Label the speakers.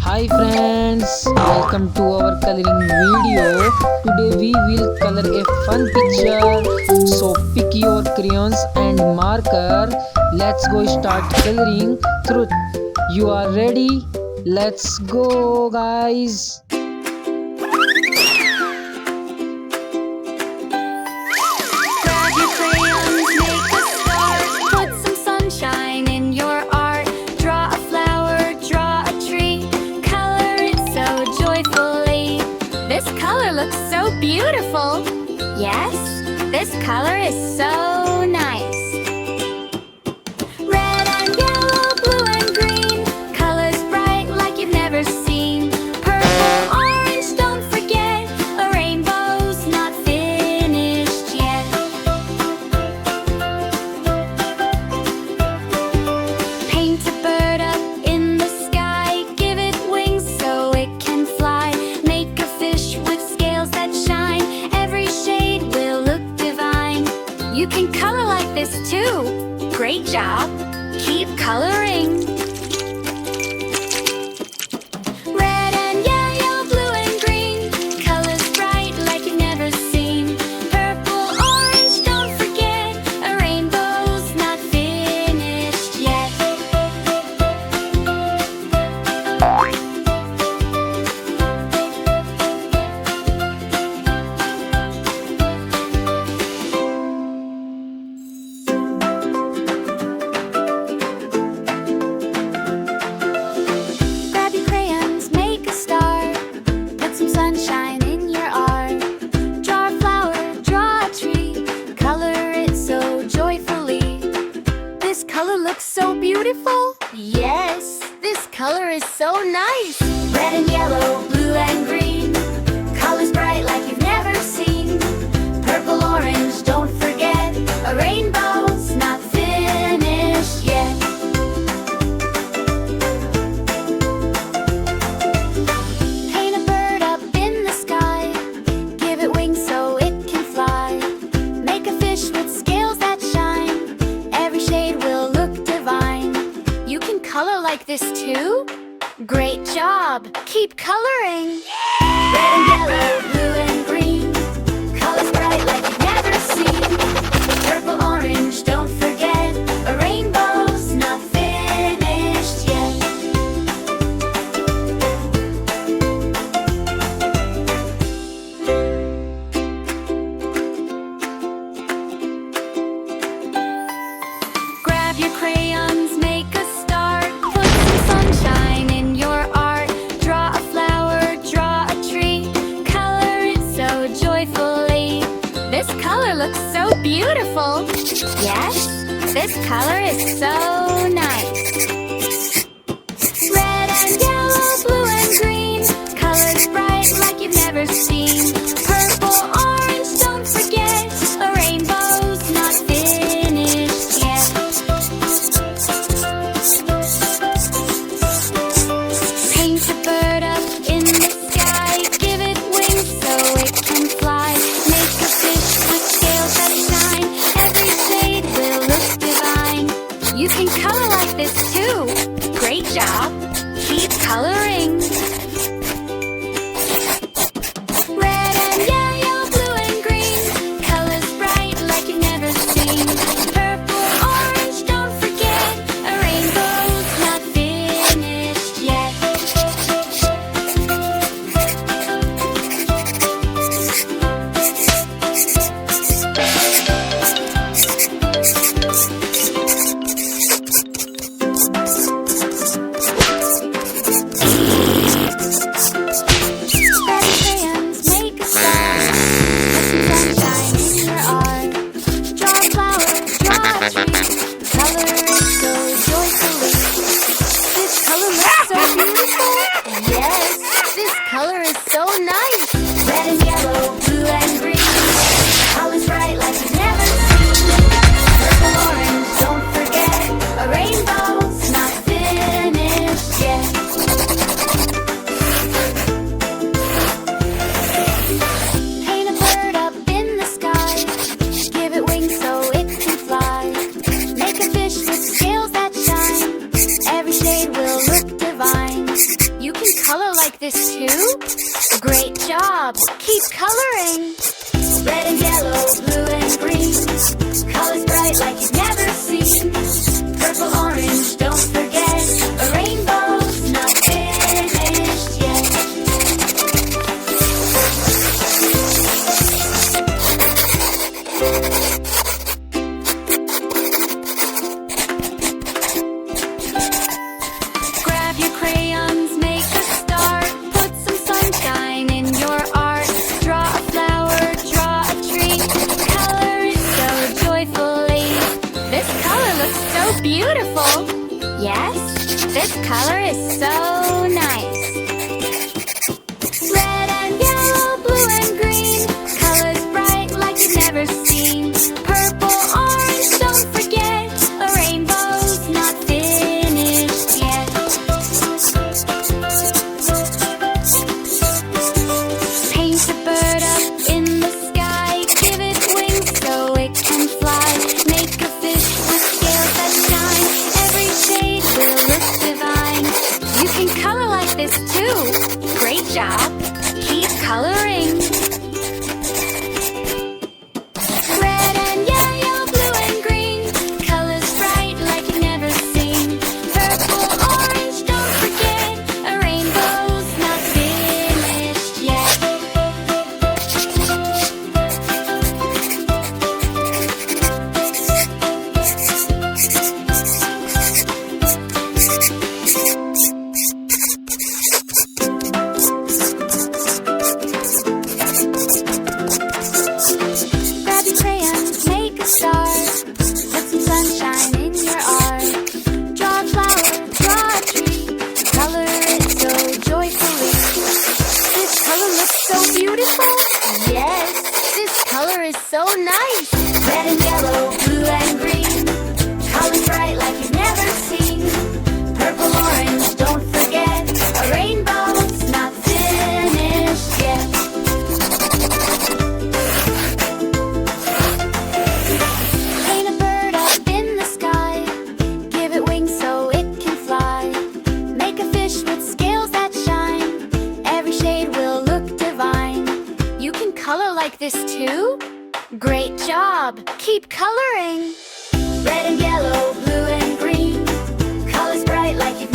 Speaker 1: Hi friends, welcome to our coloring video. Today we will color a fun picture. So pick your crayons and marker. Let's go start coloring. Truth. You are ready? Let's go guys.
Speaker 2: Grab your crayons, make a start. Put some sunshine in your art. Draw a flower, draw a tree. Color it so joyfully. This color looks so beautiful. Yes, this color is so nice. Red and yellow, blue and green. Colors bright like you've never seen. Purple, orange, don't forget. A rainbow's not finished yet. Paint a bird up in the sky. Give it wings so it can fly. Make a fish with scales that shine. Every shade will look divine. You can color like this too. Great job. Keep coloring. Red and yellow, blue and green. Colors bright like you've never seen. Purple, orange, don't forget. A rainbow's not finished yet. Grab your crayons, make a star. Put some sunshine in your art. Draw a flower, draw a tree. Color it so joyfully. This color looks so beautiful. Yes, this color is so nice. Red and yellow, blue and green. Colors bright like you've never seen. Purple, orange, don't forget. A rainbow's not finished yet. Paint a bird up in the sky. Give it wings so it can fly. Make a fish with scales that shine. Every shade will look divine. You can color like this too? Great job! Keep coloring! Red and yellow, blue and green. Colors bright like you've never seen. Purple, orange, don't forget. A rainbow's not finished yet. Grab your crayons, make a start. Put some sunshine in your art. Draw a flower, draw a tree. Color it so joyfully. This color looks so beautiful. Yes, this color is so nice. Red and yellow, blue and green. Colors bright like you've never seen. Purple, orange, don't forget. A rainbow's not finished yet. Paint a bird up in the sky. Give it wings so it can fly. Make a fish with scales that shine. Every shade will look divine. You can color like this this too? Great job! Keep coloring! Red and yellow, blue and green, colors bright like you've never seen. Purple, orange, don't forget, a rainbow's not finished yet. Grab your crayons, make a start, put some sunshine in your art. Draw a flower, draw a tree, color it so joyfully. This color looks so beautiful. Yes, this color is so nice. Red and yellow, blue and green, colors bright like you've never seen. Purple, orange, don't forget, a rainbow's not finished yet. Paint a bird up in the sky, give it wings so it can fly. Make a fish with scales that shine, every shade will look divine. You can color like this too. Great job! Keep coloring! Red and yellow, blue and green, colors bright like you've never seen. Purple, orange, don't forget, a rainbow's not finished yet. Grab your crayons, make a star, put some sunshine in your art. Draw a flower, draw a tree, color it so joyfully. This color looks so beautiful. Yes, this color is so nice. Red and yellow, blue and green, colors bright like you've never seen. Purple, orange, don't forget, a rainbow's not finished yet. Paint a bird up in the sky, give it wings so it can fly. Make a fish with scales that shine, every shade will look divine. You can color like this too? Great job! Keep coloring! Red and yellow, blue and green, colors bright like you've